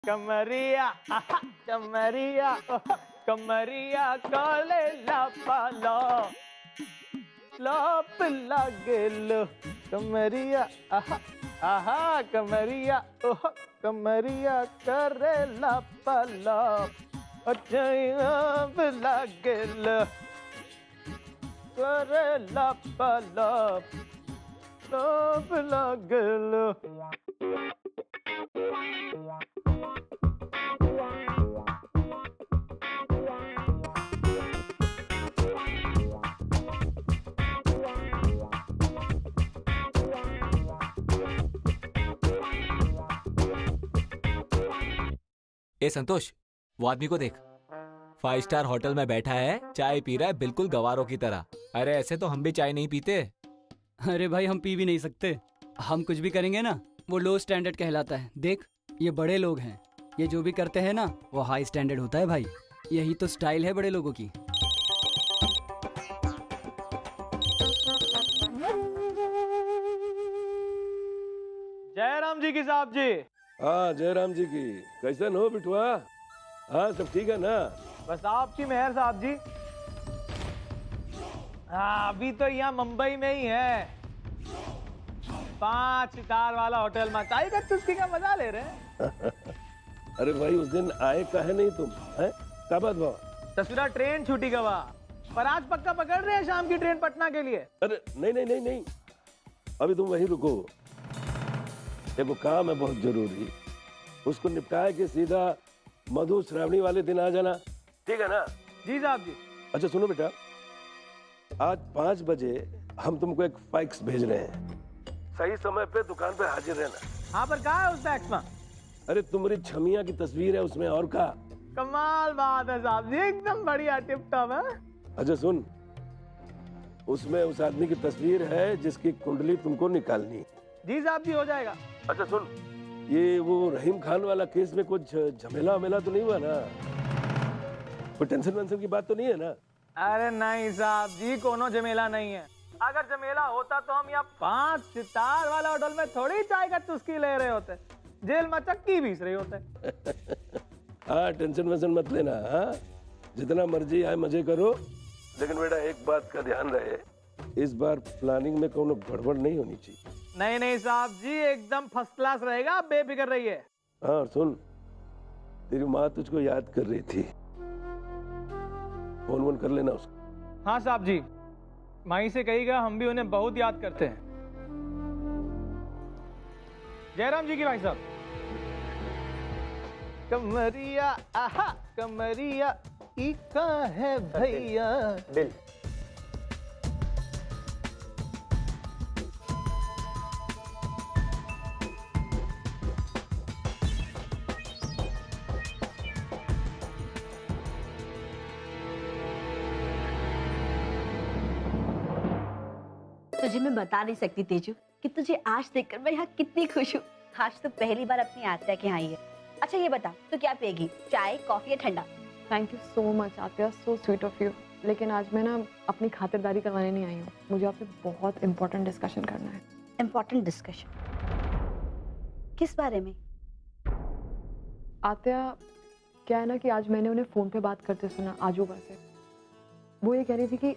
कमरिया आहा, कमरिया ओह, कमरिया काले लापालो लाप लागेलो कमरिया आहा आहा कमरिया ओह कमरिया करे लापालो लाप लागेलो करे लापालो लाप लागेलो। ए संतोष, वो आदमी को देख, 5 स्टार होटल में बैठा है, चाय पी रहा है बिल्कुल गवारों की तरह। अरे ऐसे तो हम भी चाय नहीं पीते। अरे भाई हम पी भी नहीं सकते, हम कुछ भी करेंगे ना वो लो स्टैंडर्ड कहलाता है। देख ये बड़े लोग हैं, ये जो भी करते हैं ना वो हाई स्टैंडर्ड होता है भाई। यही तो स्टाइल है बड़े लोगों की। जयराम जी की साहब जी। हाँ जयराम जी की। कैसन हो बिटुआ? हाँ सब ठीक है ना? बस आपकी मेहर साहब जी। हाँ अभी तो यहाँ मुंबई में ही है, 5 स्टार वाला होटल में चाय का चुस्की का मजा ले रहे हैं। अरे भाई उस दिन आए काहे नहीं तुम? हैं क्या बात भाव? तस्वीरा ट्रेन छूटी गवा, पर आज पक्का पकड़ रहे हैं शाम की ट्रेन पटना के लिए। अरे नहीं नहीं नहीं नहीं, अभी तुम वहीं रुको, देखो काम है बहुत जरूरी, उसको निपटाए के सीधा मधु श्रावणी वाले दिन आ जाना, ठीक है ना? जी साहब जी। अच्छा सुनो बेटा, आज 5 बजे हम तुमको एक फैक्स भेज रहे हैं, सही समय पे दुकान पे हाजिर रहना। हाँ पर कहाँ है उस फैक्स में? अरे तुम्हारी छमिया की तस्वीर है उसमें, और का? कमाल बात है साहब जी, एकदम बढ़िया टिप टॉप है। अच्छा सुन, उसमें उस आदमी की तस्वीर है जिसकी कुंडली तुमको निकालनी। जी साहब जी हो जाएगा। अच्छा सुन, ये वो रहीम खान वाला केस में कुछ झमेला वमेला तो नहीं हुआ ना? कोई टेंशन वेंशन की बात तो नहीं है ना? अरे नहीं साहब जी, कोनो झमेला नहीं है। अगर झमेला होता तो हम यहाँ 5 सितार वाला होटल में थोड़ी चाय का चुस्की ले रहे होते, जेल में चक्की बीस रहे होते। हाँ टेंशन वेंशन मत लेना, हाँ जितना मर्जी आए मजे करो, लेकिन बेटा एक बात का ध्यान रहे, इस बार प्लानिंग में कोनो गड़बड़ नहीं होनी चाहिए। नहीं नहीं साहब जी, एकदम फर्स्ट क्लास रहेगा, आप बेफिक्र रहिए। हाँ और सुन, तेरी माँ तुझको याद कर रही थी, फोन वोन कर लेना उसको। हाँ साहब जी, माई से कहिएगा हम भी उन्हें बहुत याद करते हैं। जयराम जी की भाई साहब। कमरिया आहा कमरिया इका है भैया दिल। तुझे मैं बता नहीं सकती तेजू कि तुझे आज देखकर मैं यहाँ कितनी खुश हूँ। आज तो पहली बार अपनी आत्या के यहाँ आई है। अच्छा ये बता तू क्या पिएगी, चाय कॉफी या ठंडा? थैंक यू सो मच आत्या, सो स्वीट ऑफ यू। लेकिन आज मैं ना अपनी खातिरदारी करवाने नहीं आई हूँ, मुझे आपसे बहुत इंपॉर्टेंट डिस्कशन करना है। Important discussion? किस बारे में? आत्या क्या है ना कि आज मैंने उन्हें फोन पे बात करते सुना आजोबा से। वो ये कह रही थी कि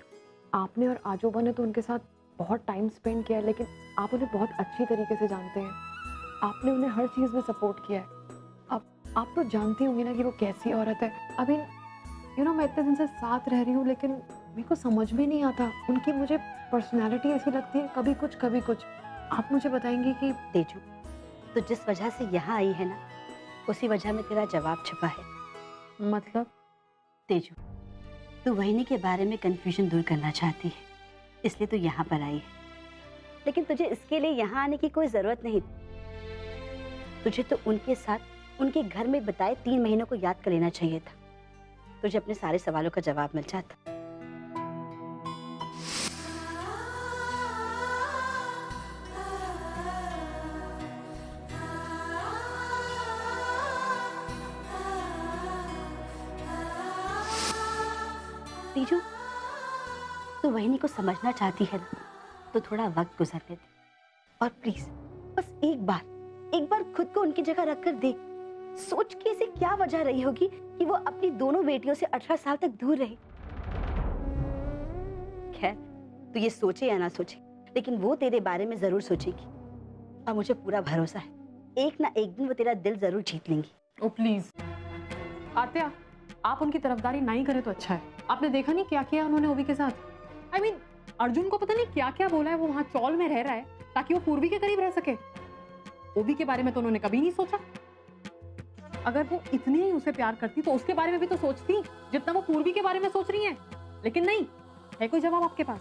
आपने और आजोबा ने तो उनके साथ बहुत टाइम स्पेंड किया है, लेकिन आप उन्हें बहुत अच्छी तरीके से जानते हैं, आपने उन्हें हर चीज़ में सपोर्ट किया है। अब आप तो जानती होंगी ना कि वो कैसी औरत है। अभी मैं इतने दिन से साथ रह रही हूँ, लेकिन मेरे को समझ में नहीं आता, उनकी मुझे पर्सनैलिटी ऐसी लगती है, कभी कुछ कभी कुछ। आप मुझे बताएंगी कि तेजू तो जिस वजह से यहाँ आई है ना, उसी वजह में तेरा जवाब छुपा है। मतलब? तेजू तू वहीनी के बारे में कंफ्यूजन दूर करना चाहती है, इसलिए तू यहाँ पर आई है, लेकिन तुझे इसके लिए यहाँ आने की कोई जरूरत नहीं। तुझे तो उनके साथ उनके घर में बिताए 3 महीनों को याद कर लेना चाहिए था, तुझे अपने सारे सवालों का जवाब मिल जाता। तीजू तू वहीनी को समझना चाहती है ना, तो थोड़ा वक्त गुजरने दे, और प्लीज बस एक बार खुद को उनकी जगह रखकर देख सोच के इसे क्या वजह रही होगी कि वो अपनी दोनों बेटियों से 18 साल तक दूर रही। खैर, तू ये सोचे या ना सोचे, लेकिन वो तेरे बारे में जरूर सोचेगी। और मुझे पूरा भरोसा है, एक ना एक दिन वो तेरा दिल जरूर जीत लेंगी। ओ प्लीज आत्या, आप उनकी तरफदारी नहीं करें तो अच्छा है। आपने देखा नहीं क्या किया उन्होंने ओवी के साथ। I mean, अर्जुन को पता नहीं क्या क्या बोला है, वो वहां चौल में रह रहा है ताकि वो पूर्वी के करीब रह सके। ओवी के बारे में तो उन्होंने कभी नहीं सोचा। अगर वो इतनी ही उसे प्यार करती तो उसके बारे में भी तो सोचती जितना वो पूर्वी के बारे में सोच रही है। लेकिन नहीं, है कोई जवाब आपके पास?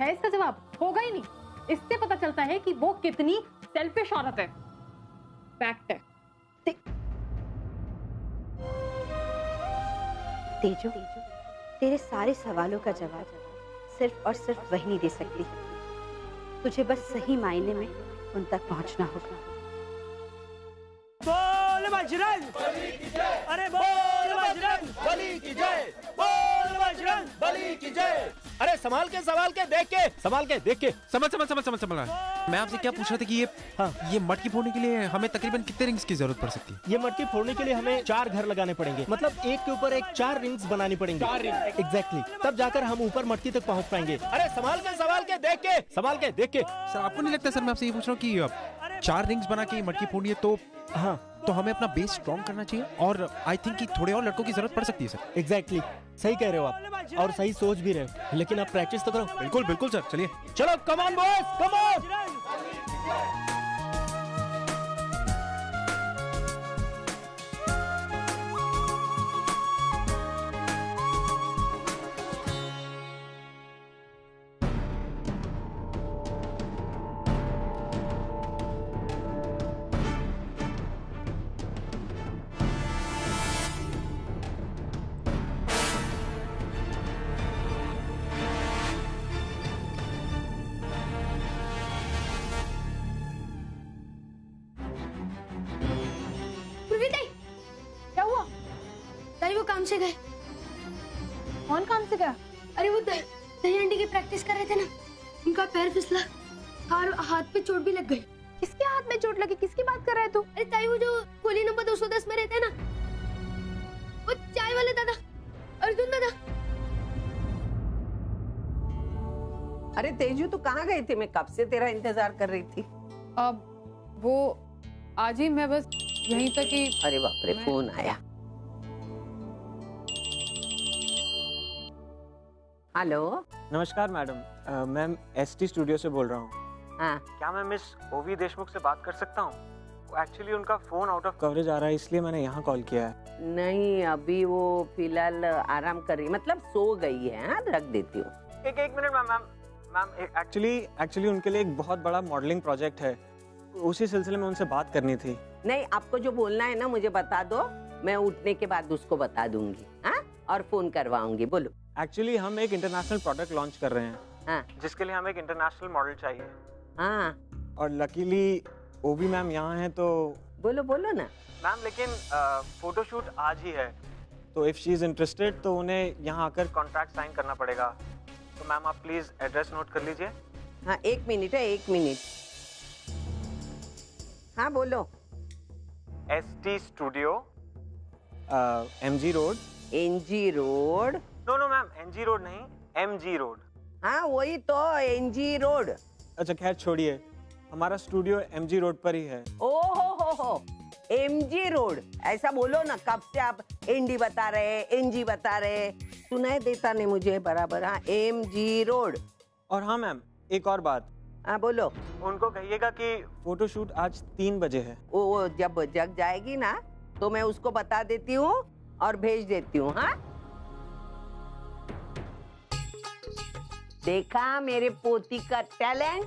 है इसका जवाब? होगा ही नहीं। इससे पता चलता है कि वो कितनी सेल्फिश औरत है। फैक्ट है। तेजो, तेरे सारे सवालों का जवाब सिर्फ और सिर्फ वही नहीं दे सकती। तुझे बस सही मायने में उन तक पहुंचना होगा। बोल बजरंग बली की जय, अरे बोल बजरंग बली की जय, बोल बजरंग बली की जय। अरे संभाल के देख के समझ। मैं आपसे क्या पूछ रहा था कि ये मटकी फोड़ने के लिए हमें तकरीबन कितने रिंग्स की जरूरत पड़ सकती है? ये मटकी फोड़ने के लिए हमें 4 घर लगाने पड़ेंगे, मतलब एक के ऊपर एक 4 रिंग्स बनानी पड़ेंगी। 4 रिंग एग्जैक्टली, तब जाकर हम ऊपर मटकी तक पहुंच पाएंगे। अरे संभाल के देख के। सर आपको नहीं लगता? सर मैं आपसे ये पूछ रहा हूँ कि 4 रिंग्स बना के मटकी फोड़नी है तो हाँ, तो हमें अपना बेस स्ट्रॉन्ग करना चाहिए और आई थिंक कि थोड़े और लड़कों की जरूरत पड़ सकती है सर। एग्जैक्टली, सही कह रहे हो आप और सही सोच भी रहे हो, लेकिन आप प्रैक्टिस तो करो। बिल्कुल सर, चलिए। चलो come on boys, come on. वो काम से गए। कौन काम से गया? अरे वो दही अंडी की प्रैक्टिस कर रहे थे ना, उनका पैर फिसला और हाथ पे चोट भी लग गई। किसके हाथ में चोट लगी? किसकी बात कर रहा है तू? अरे ताई, वो जो कोली नंबर 210 में रहते हैं ना, वो चाय वाले दादा, अर्जुन दादा। अरे तेजू, तू कहाँ गई थी? मैं कब से तेरा इंतजार कर रही थी। अब वो आज ही मैं बस यहीं तक ही। अरे बाप रे, फोन आया। हेलो, नमस्कार मैडम, मैं एसटी स्टूडियो से बोल रहा हूँ। हाँ, क्या मैं मिस ओवी देशमुख से बात कर सकता हूँ? एक्चुअली उनका फोन आउट ऑफ कवरेज आ रहा है, इसलिए मैंने यहाँ कॉल किया है। नहीं, अभी वो फिलहाल आराम कर रही, मतलब सो गई है। हाँ, रख देती हूँ। एक मिनट मैम, एक्चुअली उनके लिए एक बहुत बड़ा मॉडलिंग प्रोजेक्ट है, उसी सिलसिले में उनसे बात करनी थी। नहीं, आपको जो बोलना है ना मुझे बता दो, मैं उठने के बाद उसको बता दूंगी। हाँ, और फोन करवाऊंगी। बोलो। एक्चुअली हम एक इंटरनेशनल प्रोडक्ट लॉन्च कर रहे हैं। हाँ, जिसके लिए हमें एक इंटरनेशनल मॉडल चाहिए। हाँ, और लकीली ओवी मैम यहाँ हैं तो। बोलो ना मैम, लेकिन फोटोशूट आज ही है, तो इफ शी इज इंटरेस्टेड तो उन्हें यहाँ आकर कॉन्ट्रैक्ट साइन करना पड़ेगा। तो मैम आप प्लीज एड्रेस नोट कर लीजिए। हाँ, 1 मिनट है, 1 मिनट। हाँ, बोलो। ST studio, MG road. NG road? No ma'am, NG road नहीं, MG रोड। हाँ, वही तो, NG रोड। अच्छा खैर छोड़िए, हमारा स्टूडियो MG रोड पर ही है। हो, MG रोड ऐसा बोलो ना। कब से आप ND बता रहे, NG बता रहे, सुनाई देता नहीं मुझे बराबर। हाँ, MG रोड। और हाँ मैम, एक और बात। हाँ, बोलो। उनको कहिएगा कि फोटोशूट आज 3 बजे है। वो जब जग जाएगी ना तो मैं उसको बता देती हूँ और भेज देती हूँ। हाँ, देखा मेरे पोती का टैलेंट।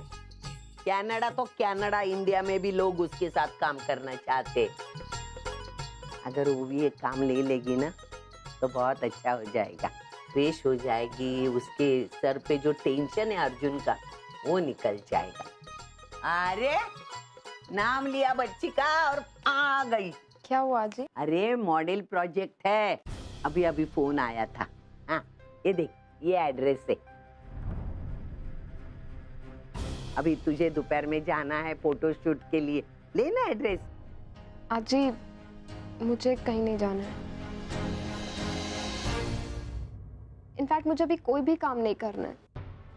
कनाडा तो कनाडा, इंडिया में भी लोग उसके साथ काम करना चाहते। अगर वो भी एक काम ले लेगी ना तो बहुत अच्छा हो जाएगा, फ्रेश हो जाएगी। उसके सर पे जो टेंशन है अर्जुन का वो निकल जाएगा। अरे नाम लिया बच्ची का और आ गई। क्या हुआ जी? अरे मॉडल प्रोजेक्ट है, अभी अभी फोन आया था। हाँ, ये देख, ये एड्रेस है। अभी तुझे दोपहर में जाना है फोटोशूट के लिए, लेना एड्रेस। आजी, मुझे कहीं नहीं जाना है। इनफैक्ट मुझे अभी कोई भी काम नहीं करना है।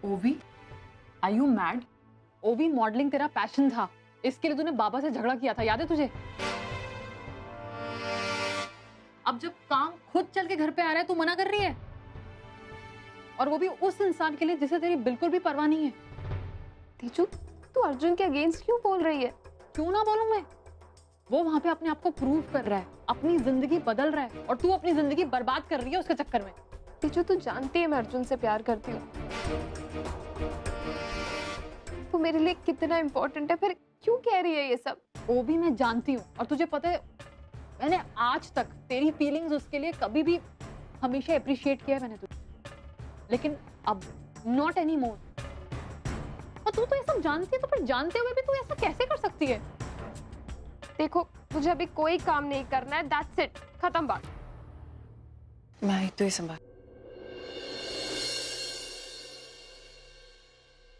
ओवी, आर यू मैड? ओवी, मॉडलिंग तेरा पैशन था, इसके लिए तूने बाबा से झगड़ा किया था, याद है तुझे? अब जब काम खुद चल के घर पे आ रहा है तू मना कर रही है, और वो भी उस इंसान के लिए जिसे तेरी बिल्कुल भी परवाह नहीं है। तीजू, तू अर्जुन के अगेंस्ट क्यों बोल रही है? क्यों ना बोलूं मैं? वो वहां पे अपने आप को प्रूव कर रहा है, अपनी जिंदगी बदल रहा है, और तू अपनी जिंदगी बर्बाद कर रही है उसके चक्कर में। तीजू, तू जानती है मैं अर्जुन से प्यार करती हूँ, वो मेरे लिए कितना इम्पोर्टेंट है, फिर क्यों कह रही है ये सब? वो भी मैं जानती हूँ, और तुझे पता है मैंने आज तक तेरी फीलिंग्स उसके लिए कभी भी हमेशा अप्रिशिएट किया है मैंने तुझे, लेकिन अब नॉट एनी मोर। और तू तो ये सब जानती है, तो फिर जानते हुए भी तू ऐसा कैसे कर सकती है? देखो, मुझे अभी कोई काम नहीं करना है, दैट्स इट, खत्म बात। मैं आई तो ही संभाल।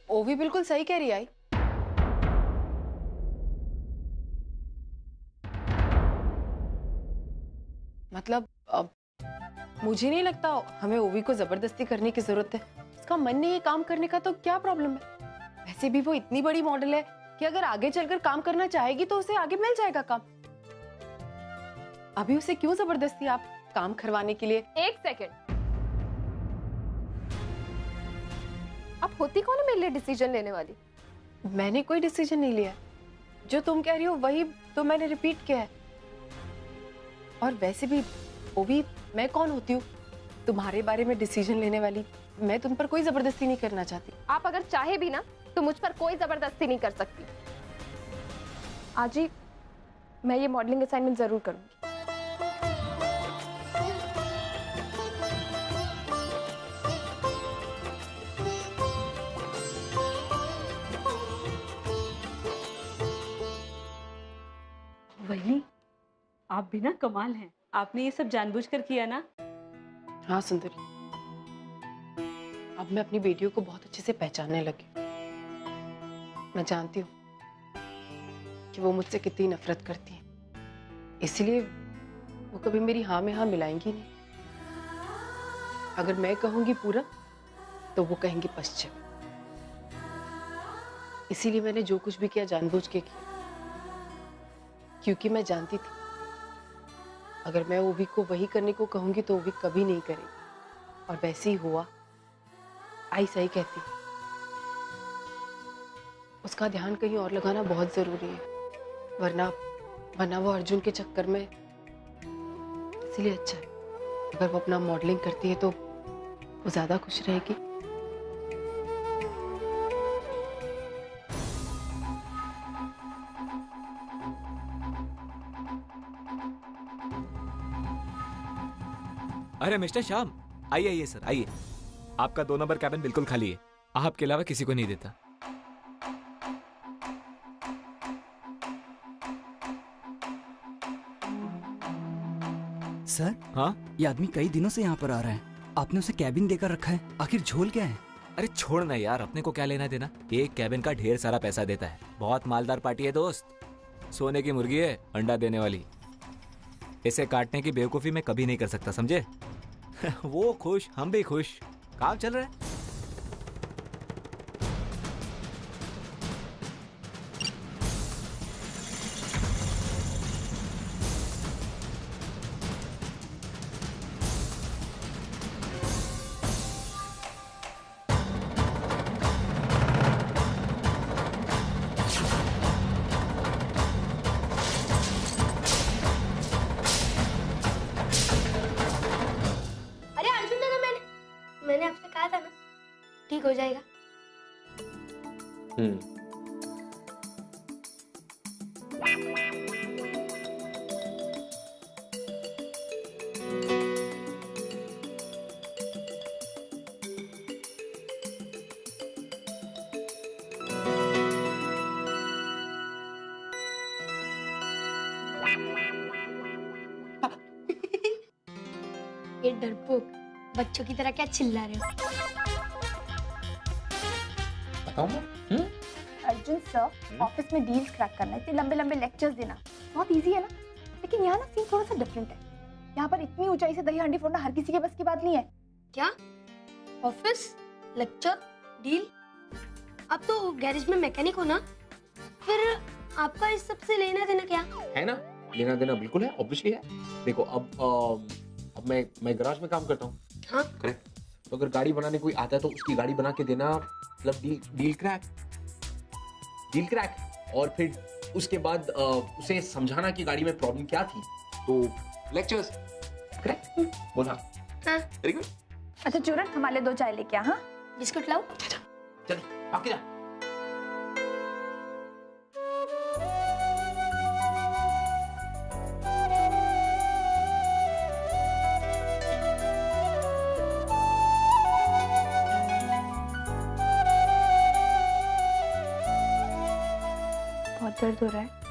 ओवी बिल्कुल सही कह रही है। मतलब अब मुझे नहीं लगता हमें ओवी को जबरदस्ती करने की जरूरत है। उसका मन नहीं है काम करने का तो क्या प्रॉब्लम है? वैसे भी वो इतनी बड़ी मॉडल है कि अगर आगे चलकर काम करना चाहेगी तो उसे आगे मिल जाएगा काम। अभी उसे क्यों जबरदस्ती आप काम करवाने के लिए? एक सेकेंड, आप होती कौन है मेरे लिए डिसीजन लेने वाली? मैंने कोई डिसीजन नहीं लिया, जो तुम कह रही हो वही तो मैंने रिपीट किया है। और वैसे भी ओवी, मैं कौन होती हूँ तुम्हारे बारे में डिसीजन लेने वाली? मैं तुम पर कोई जबरदस्ती नहीं करना चाहती। आप अगर चाहे भी ना तो मुझ पर कोई जबरदस्ती नहीं कर सकती। आज ही मैं ये मॉडलिंग असाइनमेंट जरूर करूंगी। वही, आप भी ना कमाल हैं। आपने ये सब जानबूझकर किया ना? हाँ सुंदरी, अब मैं अपनी बेटियों को बहुत अच्छे से पहचानने लगी। मैं जानती हूँ कि वो मुझसे कितनी नफरत करती हैं, इसलिए वो कभी मेरी हाँ में हाँ मिलाएंगी नहीं। अगर मैं कहूंगी पूरब तो वो कहेंगी पश्चिम। इसीलिए मैंने जो कुछ भी किया जानबूझ के किया, क्योंकि मैं जानती थी अगर मैं ओवी को वही करने को कहूंगी तो ओवी कभी नहीं करेगी। और वैसे ही हुआ। आई सही कहती, उसका ध्यान कहीं और लगाना बहुत जरूरी है, वरना वो अर्जुन के चक्कर में। इसलिए अच्छा है अगर वो अपना मॉडलिंग करती है तो वो ज्यादा खुश रहेगी। अरे मिस्टर श्याम, आइए आइए सर आइए। आपका 2 नंबर कैबिन बिल्कुल खाली है, आपके अलावा किसी को नहीं देता। सर, हाँ, ये आदमी कई दिनों से यहाँ पर आ रहा है, आपने उसे कैबिन देकर रखा है, आखिर झोल क्या है? अरे छोड़ ना यार, अपने को क्या लेना देना। एक कैबिन का ढेर सारा पैसा देता है, बहुत मालदार पार्टी है दोस्त। सोने की मुर्गी है, अंडा देने वाली। इसे काटने की बेवकूफी मैं कभी नहीं कर सकता, समझे? वो खुश, हम भी खुश, काम चल रहा है। मैंने आपसे कहा था ना, ठीक हो जाएगा। ये डरपोक बच्चों की तरह क्या चिल्ला रहे हो? बताऊं मैं? अर्जुन सर, ऑफिस में डील्स क्रैक करना, इतने लंबे लंबे लेक्चर्स देना बहुत इजी है ना, लेकिन यहाँ ना सीन थोड़ा सा डिफरेंट है। यहाँ पर इतनी ऊंचाई से दही हांडी फोड़ना हर किसी के बस की बात नहीं है। क्या? Office, lecture, deal? आप तो गैरेज में मैकेनिक हो ना, फिर आपका इस सब से लेना देना क्या है? ना लेना देना बिल्कुल है, ऑब्वियसली है। देखो अब मैं गैराज में काम करता हूँ। हाँ करेक्ट। तो अगर गाड़ी बनाने कोई आता है तो उसकी गाड़ी बना के देना मतलब डील क्रैक। और फिर उसके बाद उसे समझाना कि गाड़ी में प्रॉब्लम क्या थी। तो लेक्चर्स। करेक्ट बोला? हाँ। Very good. अच्छा चूरन, हमारे 2 चाय लेके आ। हाँ बिस्कुट लाओ। चल आके जा। बहुत दर्द हो रहा है।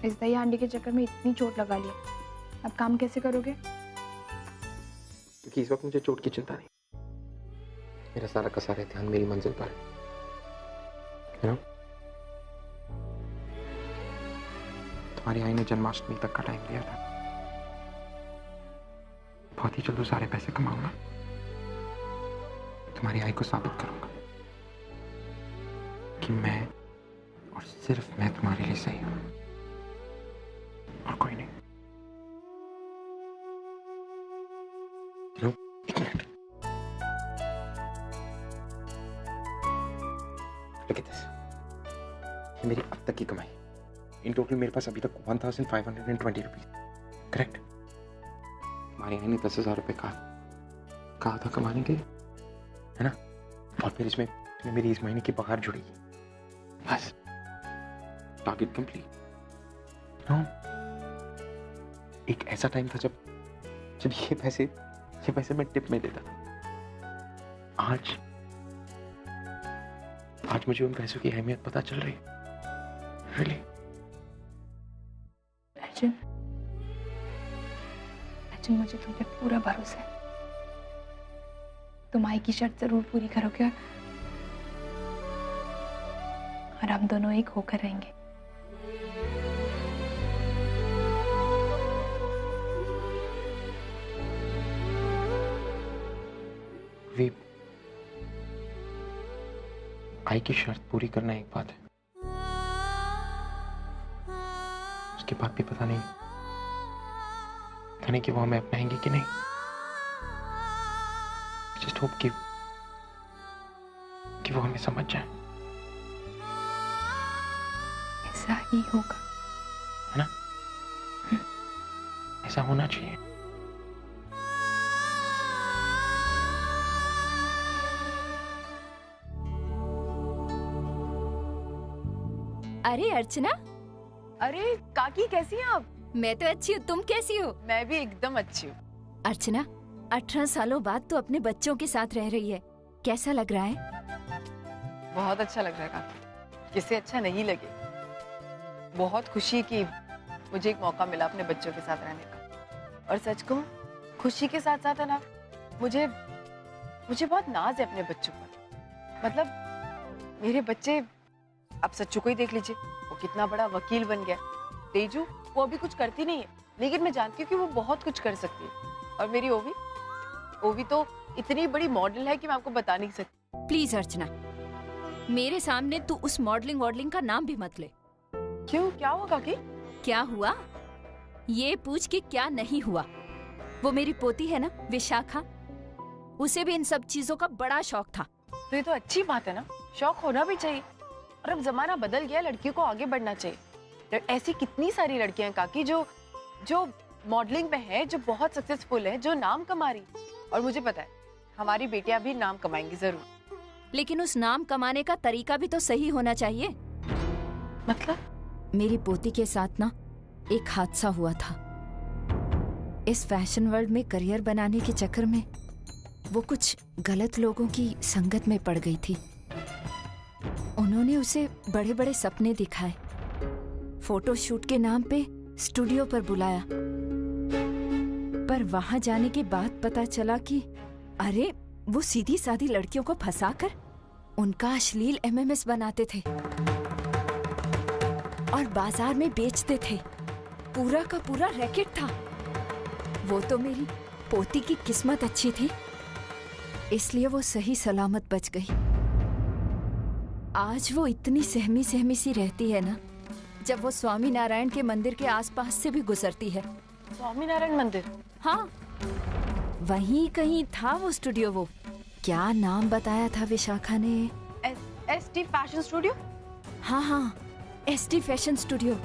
इस दही हांडी के चक्कर में इतनी चोट लगा ली, अब काम कैसे करोगे? क्योंकि इस वक्त मुझे चोट की चिंता नहीं, मेरा सारा का सारा ध्यान मेरी मंजिल पर है। तुम्हारी आई ने जन्माष्टमी तक का टाइम दिया था। बहुत ही जल्द सारे पैसे कमाऊंगा, तुम्हारी आई को साबित करूंगा कि मैं और सिर्फ मैं तुम्हारे लिए सही हूं और कोई नहीं। एक मिनट। Look at this. ये मेरी अब तक की कमाई। इन टोटल मेरे पास अभी तक 1520 रुपीज। करेक्ट। हमारे यहाँ ने 10,000 रुपए कहा था कमाने के लिए, है ना? और फिर इसमें मेरी इस महीने की पगार जुड़ेगी। बस टारगेट कंप्लीट। नो, एक ऐसा टाइम था जब ये पैसे मैं टिप में देता था। आज मुझे उन पैसों की अहमियत पता चल रही है। Really? अर्जुन, मुझे तुम पे पूरा भरोसा है। तुम आई की शर्त जरूर पूरी करोगे और हम दोनों एक होकर रहेंगे। आई की शर्त पूरी करना एक बात है, उसके बाद भी पता नहीं कि वो हमें अपनाएंगे कि नहीं। जस्ट होप कि वो हमें समझ जाए। ऐसा ही होगा, है ना? ऐसा होना चाहिए। अरे अर्चना। अरे काकी, कैसी हैं आप? मैं तो अच्छी हूँ, तुम कैसी हो? मैं भी एकदम अच्छी हूँ। अर्चना, 18 सालों बाद तो अपने बच्चों के साथ रह रही है, कैसा लग रहा है? बहुत अच्छा लग रहा है काकी, किसे अच्छा नहीं लगे। बहुत खुशी कि मुझे एक मौका मिला अपने बच्चों के साथ रहने का। और सच कहूं, खुशी के साथ साथ है ना, मुझे बहुत नाज है अपने बच्चों पर। मतलब मेरे बच्चे, अब सच्चू को ही देख लीजिए, वो कितना बड़ा वकील बन गया। तेजू, वो अभी कुछ करती नहीं है, लेकिन मैं जानती हूँ कि वो बहुत कुछ कर सकती है। और मेरी ओवी तो इतनी बड़ी मॉडल है कि मैं आपको बता नहीं सकती। प्लीज अर्चना, मेरे सामने तू उस मॉडलिंग का नाम भी मत ले। क्यों, क्या हुआ काकी? क्या हुआ ये पूछ के क्या नहीं हुआ। वो मेरी पोती है ना विशाखा, उसे भी इन सब चीजों का बड़ा शौक था। तो ये तो अच्छी बात है ना, शौक होना भी चाहिए। और अब जमाना बदल गया, लड़कियों को आगे बढ़ना चाहिए। ऐसी कितनी सारी लड़कियां हैं काकी जो मॉडलिंग में है, जो बहुत सक्सेसफुल है, जो नाम कमा रही। और मुझे पता है हमारी बेटियां भी नाम कमाएंगी जरूर। लेकिन उस नाम कमाने का तरीका भी तो सही होना चाहिए। मतलब? मेरी पोती के साथ ना एक हादसा हुआ था। इस फैशन वर्ल्ड में करियर बनाने के चक्कर में वो कुछ गलत लोगों की संगत में पड़ गई थी। उन्होंने उसे बड़े बड़े सपने दिखाए, फोटोशूट के नाम पे स्टूडियो पर बुलाया, पर वहां जाने के बाद पता चला कि अरे वो सीधी सादी लड़कियों को फंसाकर उनका अश्लील MMS बनाते थे। और बाजार में बेचते थे। पूरा का पूरा रैकेट था। वो तो मेरी पोती की किस्मत अच्छी थी, इसलिए वो सही सलामत बच गई। आज वो इतनी सहमी सहमी सी रहती है ना, जब वो स्वामी नारायण के मंदिर के आसपास से भी गुजरती है। स्वामी नारायण मंदिर? हाँ, वहीं कहीं था वो स्टूडियो। वो क्या नाम बताया था विशाखा ने? ST fashion studio? हाँ हाँ, एसटी फैशन स्टूडियो।